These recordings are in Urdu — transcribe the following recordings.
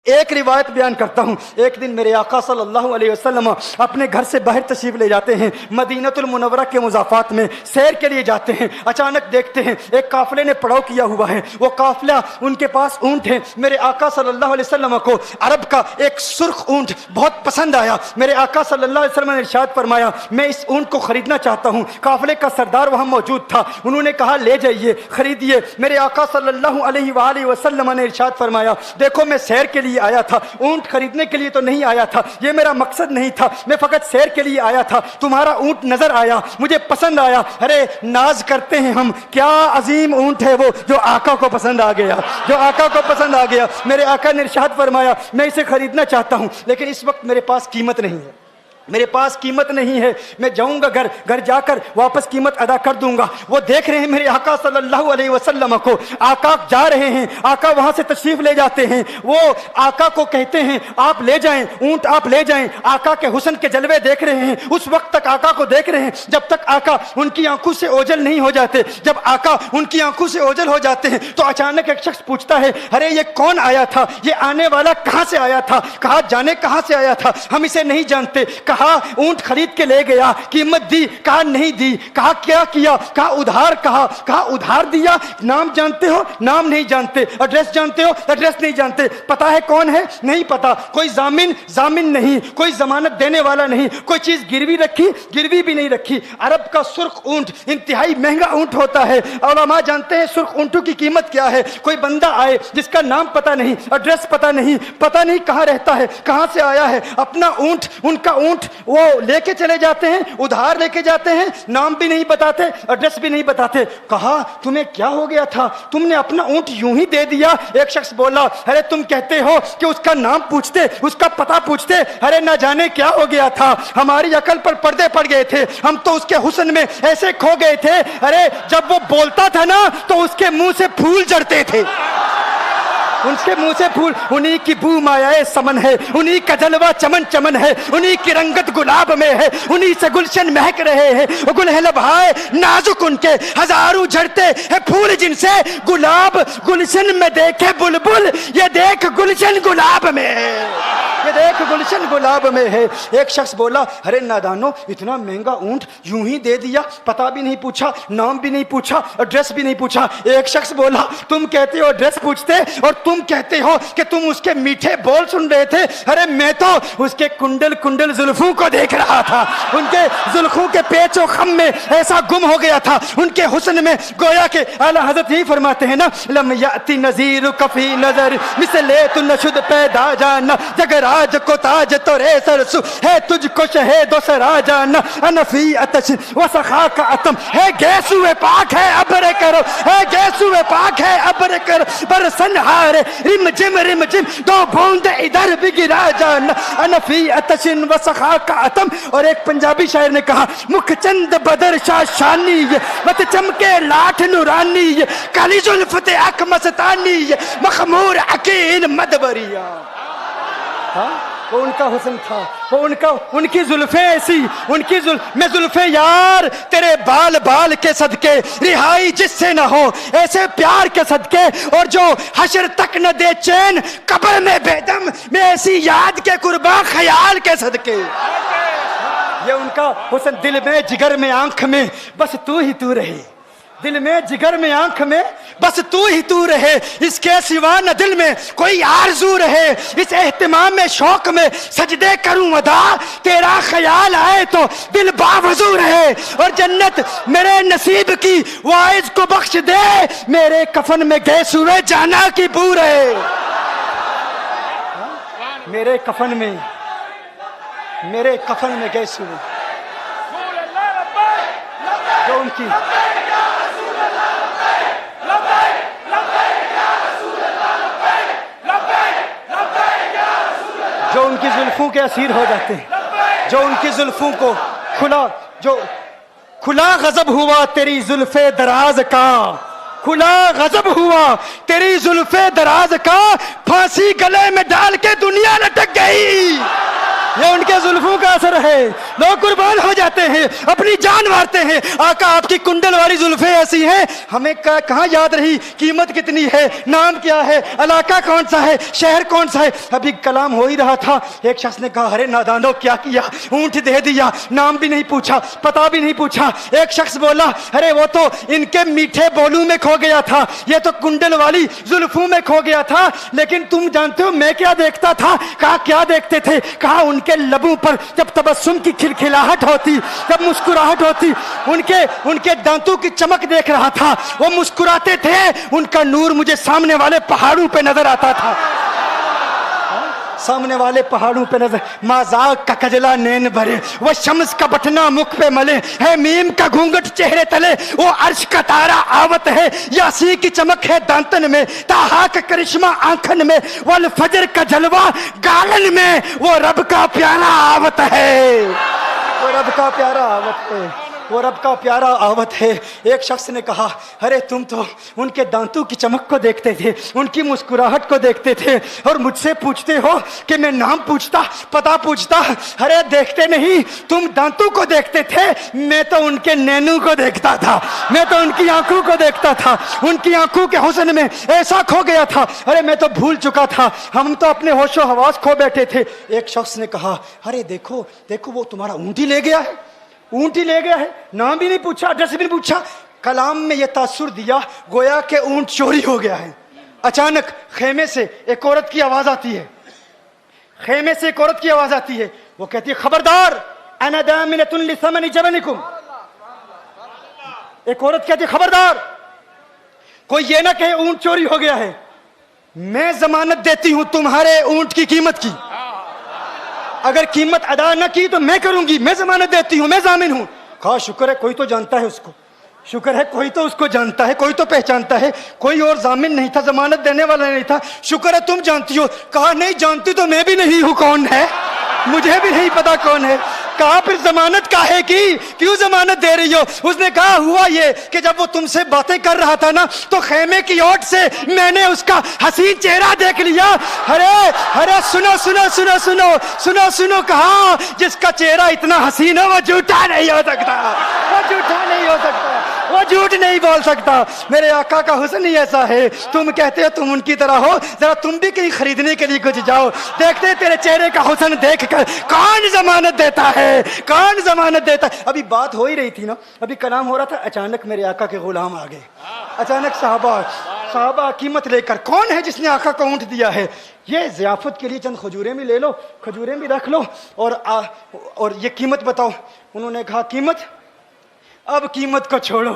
ایک روایت بیان کرتا ہوں. ایک دن میرے آقا صلی اللہ علیہ وسلم اپنے گھر سے باہر تشریف لے جاتے ہیں, مدینہ المنورہ کے مضافات میں سیر کے لیے جاتے ہیں. اچانک دیکھتے ہیں ایک قافلے نے پڑاؤ کیا ہوا ہے. وہ قافلہ, ان کے پاس اونٹ ہے. میرے آقا صلی اللہ علیہ وسلم کو عرب کا ایک سرخ اونٹ بہت پسند آیا. میرے آقا صلی اللہ علیہ وسلم نے ارشاد فرمایا, میں اس اونٹ کو خریدنا چاہتا ہوں. قافلے کا سردار وہاں موجود تھا. انہوں نے کہا لے جائیے, خریدیے. میرے آقا صلی اللہ علیہ وآلہ وسلم نے ارشاد فرمایا, دیکھو میں سیر کے لیے آیا تھا, اونٹ خریدنے کے لیے تو نہیں آیا تھا, یہ میرا مقصد نہیں تھا, میں فقط سیر کے لیے آیا تھا. تمہارا اونٹ نظر آیا, مجھے پسند آیا. ارے ناز کرتے ہیں ہم, کیا عظیم اونٹ ہے وہ جو آقا کو پسند آ گیا, جو آقا کو پسند آ گیا. میرے آقا نے ارشاد فرمایا, میں اسے خریدنا چاہتا ہوں لیکن اس وقت میرے پاس قیمت نہیں ہے, میرے پاس قیمت نہیں ہے. میں جاؤں گا گھر جا کر واپس قیمت ادا کر دوں گا. وہ دیکھ رہے ہیں میرے آقا صلی اللہ علیہ وسلم کو, آقا جا رہے ہیں, آقا وہاں سے تشریف لے جاتے ہیں. وہ آقا کو کہتے ہیں آپ لے جائیں, اونٹ آپ لے جائیں. آقا کے حسن کے جلوے دیکھ رہے ہیں, اس وقت تک آقا کو دیکھ رہے ہیں جب تک آقا ان کی آنکھوں سے اوجھل نہیں ہو جاتے. جب آقا ان کی آنکھوں سے اوجھل ہو جاتے ہیں تو اچانک ایک شخص پوچھتا ہے, ارے یہ کون آیا تھا, یہ آنے والا کہاں سے آیا تھا, کہا جانے کہاں سے آیا تھا, ہم اسے نہیں جانتے. کہا اونٹ خرید کے لے گیا, قیمت دی, کہا نہیں دی. کہا کیا کیا, کہا ادھار. کہا ادھار دیا. نام جانتے ہو, نام نہیں جانتے. ایڈریس جانتے ہو, ایڈریس نہیں جانتے. پتا ہے کون ہے, نہیں پتا. کوئی ضامن نہیں, کوئی ضمانت دینے والا نہیں. کوئی چیز گروی رکھی, گروی بھی نہیں رکھی. عرب کا سرخ اونٹ انتہائی مہنگا اونٹ ہوتا ہے. علماء جانتے ہیں سرخ اونٹوں کی قیمت کیا ہے. کوئی بندہ آئے جس کا نام پتا نہیں, ایڈریس پتا نہیں کہاں رہتا ہے, کہاں سے آیا ہے, اپنا اونٹ, ان کا اونٹ وہ لے کے چلے جاتے ہیں, ادھار لے کے جاتے ہیں, نام بھی نہیں بتاتے, ایڈریس بھی نہیں بتاتے. کہا تمہیں کیا ہو گیا تھا, تم نے اپنا اونٹ یوں ہی دے دیا. ایک شخص بولا, ارے تم کہتے ہو کہ اس کا نام پوچھتے, اس کا پتہ پوچھتے, ارے نہ جانے کیا ہو گیا تھا, ہماری عقل پر پردے پڑ گئے تھے, ہم تو اس کے حسن میں ایسے کھو گئے تھے. ارے جب وہ بولتا تھا نا تو اس کے منہ سے پھول جھڑتے تھے, ان کے منہ سے پھول. انہی کی بو مایائے سمن ہے, انہی کا جلوہ چمن چمن ہے, انہی کی رنگت گلاب میں ہے, انہی سے گلشن مہک رہے ہیں. گل ہے لبہائے نازک ان کے, ہزاروں جھڑتے ہیں پھول جن سے گلاب گلشن میں دیکھے بلبل, یہ دیکھ گلشن گلاب میں ہے, یہ دیکھ گلشن گلاب میں ہے. ایک شخص بولا, ارے نادانو, اتنا مہنگا اونٹ یوں ہی دے دیا, پتہ بھی نہیں پوچھا, نام بھی نہیں پوچھا, ایڈریس بھی نہیں پوچھا. ایک شخص بولا, تم کہتے ہو ایڈریس پوچھتے اور تم کہتے ہو کہ تم اس کے میٹھے بول سن رہے تھے. ارے میں تو اس کے کنڈل زلفوں کو دیکھ رہا تھا, ان کے زلفوں کے پیچ و خم میں ایسا گم ہو گیا تھا, ان کے حسن میں. گویا کہ اعلیٰ حضرت یہی فرماتے ہیں نا, لم یاتی نذیر کفی نظر مثلے تو نشد پیدا جانا, جگراج کو تاج تو رے سرسو ہے, تجھ کو شہید و سرا جانا, انفی اتش و سخا کا اتم ہے, گیسو پاک ہے ابر کرو, ہے گیسو پاک ہے ابر کرو, برسن ہارے رم جم دو بوند ادھر بھی گرا جانا, انفی اتشن و سخا کا اتم. اور ایک پنجابی شاعر نے کہا, مکھ چند بدر شاہ شانی, مت چمکے لاٹھ نورانی, کالی زلفت اک مستانی, مخمور عقیل مدبریا. وہ ان کا حسن تھا, وہ ان کی زلفیں ایسی, میں زلفیں یار تیرے بال کے صدقے, رہائی جس سے نہ ہو ایسے پیار کے صدقے, اور جو حشر تک نہ دے چین قبر میں بے دم, میں ایسی یاد کے قرباں خیال کے صدقے. یہ ان کا حسن, دل میں جگر میں آنکھ میں بس تو ہی تو رہے, دل میں جگر میں آنکھ میں بس تو ہی تو رہے, اس کے سوا نہ دل میں کوئی آرزو رہے. اس اہتمام میں شوق میں سجدے کروں ادا, تیرا خیال آئے تو دل باوضو رہے. اور جنت میرے نصیب کی واعظ کو بخش دے, میرے کفن میں گئے سوئے جانا کی بو رہے. میرے کفن میں گئے سوئے جو ان کی جو ان کی زلفوں کے اسیر ہو جاتے ہیں, جو ان کی زلفوں کو کھلا غضب ہوا تیری زلف دراز کا, کھلا غضب ہوا تیری زلف دراز کا, پھانسی گلے میں ڈال کے دنیا لٹک گئی. یہ ان کے زلفوں کا اثر ہے, لوگ قربان ہو جاتے ہیں، اپنی جان مارتے ہیں. آقا آپ کی کنڈل والی زلفیں ایسی ہیں، ہمیں کہاں یاد رہی قیمت کتنی ہے، نام کیا ہے، علاقہ کون سا ہے، شہر کون سا ہے. ابھی کلام ہو ہی رہا تھا، ایک شخص نے کہا ارے نادانو کیا کیا، اونٹ دے دیا، نام بھی نہیں پوچھا، پتہ بھی نہیں پوچھا. ایک شخص بولا ارے وہ تو ان کے میٹھے بولوں میں کھو گیا تھا، یہ تو کنڈل والی زلفوں میں کھو گیا تھا. لیکن تم جانتے ہو میں کیا دیکھتا تھا؟ کہا کیا دیکھتے تھے؟ کہا ان کے لبوں پر جب تبسم کی کھلکھلاہٹ ہوتی، جب مسکراہٹ ہوتی، ان کے دانتوں کی چمک دیکھ رہا تھا. وہ مسکراتے تھے، ان کا نور مجھے سامنے والے پہاڑوں پہ نظر آتا تھا. سامنے والے پہاڑوں پہ نظر. مازاق کا کجلا نین بھرے، وہ شمس کا بٹنا مکھ پہ ملے، ہے میم کا گھونگٹ چہرے تلے، وہ عرش کا تارا آوت ہے، یاسی کی چمک ہے دانتن میں، تاہا کا کرشمہ آنکھن میں، والفجر کا جلوہ گالن میں، وہ رب کا پیارا آوت ہے، وہ رب کا پیارا آوت ہے، وہ رب کا پیارا آوت ہے. ایک شخص نے کہا ارے تم تو ان کے دانتوں کی چمک کو دیکھتے تھے، ان کی مسکراہٹ کو دیکھتے تھے، اور مجھ سے پوچھتے ہو کہ میں نام پوچھتا، پتہ پوچھتا. ارے دیکھتے نہیں، تم دانتوں کو دیکھتے تھے، میں تو ان کے نینوں کو دیکھتا تھا، میں تو ان کی آنکھوں کو دیکھتا تھا، ان کی آنکھوں کے حسن میں ایسا کھو گیا تھا. ارے میں تو بھول چکا تھا، ہم تو اپنے ہوش و حواس کھو بیٹھے تھے. ایک شخص نے کہا ارے دیکھو دیکھو وہ تمہارا اونٹ ہی لے گیا ہے، اونٹ ہی لے گیا ہے، نام بھی نہیں پوچھا، ایڈریس بھی نہیں پوچھا. کلام میں یہ تاثر دیا گویا کہ اونٹ چوری ہو گیا ہے. اچانک خیمے سے ایک عورت کی آواز آتی ہے، خیمے سے ایک عورت کی آواز آتی ہے. وہ کہتی ہے خبردار انا دامنۃ لثمن جبنکم. ایک عورت کہتی ہے خبردار کوئی یہ نہ کہے اونٹ چوری ہو گیا ہے، میں ضمانت دیتی ہوں تمہارے اونٹ کی قیمت کی، اگر قیمت ادا نہ کی تو میں کروں گی، میں ضمانت دیتی ہوں، میں ضامن ہوں. کہا شکر ہے کوئی تو جانتا ہے اس کو، شکر ہے کوئی تو اس کو جانتا ہے، کوئی تو پہچانتا ہے، کوئی اور ضامن نہیں تھا، ضمانت دینے والا نہیں تھا، شکر ہے تم جانتی ہو. کہا نہیں جانتی تو میں بھی نہیں ہوں، کون ہے مجھے بھی نہیں پتا کون ہے. کہا پھر ضمانت کاہے کی، کیوں ضمانت دے رہی ہو؟ اس نے کہا ہوا یہ کہ جب وہ تم سے باتیں کر رہا تھا نا تو خیمے کی اوٹ سے میں نے اس کا حسین چہرہ دیکھ لیا. ارے سنو سنو سنو سنو سنو سنو کہا جس کا چہرہ اتنا حسین ہے وہ جھوٹا نہیں ہو سکتا، وہ جھوٹا نہیں ہو سکتا، وہ جھوٹ نہیں بول سکتا. میرے آقا کا حسن ہی ایسا ہے. تم کہتے ہو تم ان کی طرح ہو، ذرا تم بھی کہیں خریدنے کے لیے کچھ جاؤ، دیکھتے تیرے چہرے کا حسن دیکھ کر کون ضمانت دیتا ہے، کون ضمانت دیتا ہے. ابھی بات ہو ہی رہی تھی نا، ابھی کلام ہو رہا تھا، اچانک میرے آقا کے غلام آ گئے. اچانک صحابہ قیمت لے کر، کون ہے جس نے آقا کو اونٹ دیا ہے؟ یہ ضیافت کے لیے چند کھجوریں بھی لے لو، کھجوریں بھی رکھ لو، اور یہ قیمت بتاؤ. انہوں نے کہا قیمت؟ اب قیمت کو چھوڑو،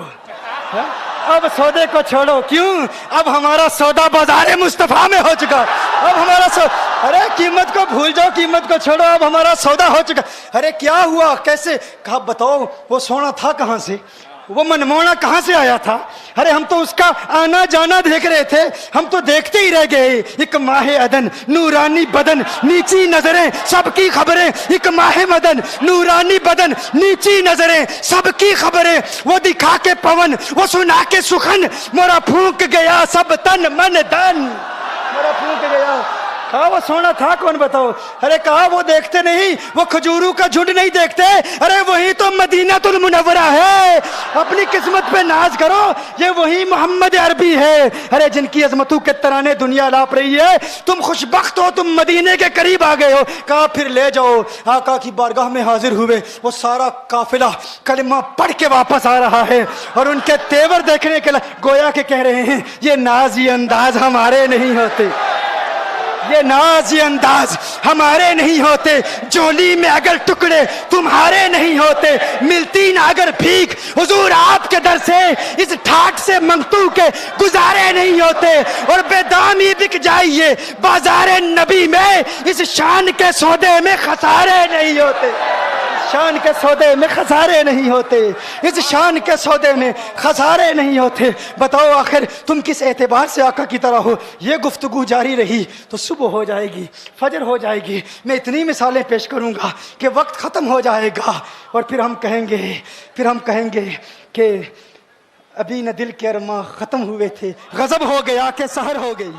اب سودے کو چھوڑو. کیوں؟ اب ہمارا سودا بازار مصطفیٰ میں ہو چکا، اب ہمارا ارے قیمت کو بھول جاؤ، قیمت کو چھوڑو، اب ہمارا سودا ہو چکا. ارے کیا ہوا، کیسے؟ کہا بتاؤ وہ سونا تھا کہاں سے، وہ منمونا کہاں سے آیا تھا؟ ارے ہم تو اس کا آنا جانا دیکھ رہے تھے، ہم تو دیکھتے ہی رہ گئے. ایک ماہ عدن، نورانی بدن، نیچی نظریں، سب کی خبریں. ایک ماہ مدن، نورانی بدن، نیچی نظریں، سب کی خبریں. وہ دکھا کے پون، وہ سنا کے سخن، مورا پھونک گیا سب تن من دن، مورا پھونک گیا. کہا وہ سونا تھا کون بتاؤ؟ ارے کہا وہ دیکھتے نہیں، وہ کھجوروں کا جھنڈ نہیں دیکھتے، ارے وہی تو مدینہ المنورہ ہے. اپنی قسمت پہ ناز کرو، یہ وہی محمد عربی ہے. ارے جن کی عظمتوں کے ترانے دنیا لاپ رہی ہے، تم خوشبخت ہو، تم مدینے کے قریب آ گئے ہو. کہا پھر لے جاؤ. آقا کی بارگاہ میں حاضر ہوئے. وہ سارا قافلہ کلمہ پڑھ کے واپس آ رہا ہے، اور ان کے تیور دیکھنے کے لیے گویا کہ کہہ رہے ہیں یہ ناز یہ انداز ہمارے نہیں ہوتے، یہ ناز یہ انداز ہمارے نہیں ہوتے. جولی میں اگر ٹکڑے تمہارے نہیں ہوتے، ملتی نہ اگر بھیک حضور آپ کے در سے، اس ٹھاٹ سے منگتو کے گزارے نہیں ہوتے. اور بے دامی بک جائیے بازار نبی میں، اس شان کے سودے میں خسارے نہیں ہوتے، شان کے سودے میں خسارے نہیں ہوتے، اس شان کے سودے میں خسارے نہیں ہوتے. بتاؤ آخر تم کس اعتبار سے آقا کی طرح ہو؟ یہ گفتگو جاری رہی تو صبح ہو جائے گی، فجر ہو جائے گی. میں اتنی مثالیں پیش کروں گا کہ وقت ختم ہو جائے گا، اور پھر ہم کہیں گے کہ ابھی نہ دل کے ارماں ختم ہوئے تھے، غضب ہو گیا کہ سحر ہو گئی.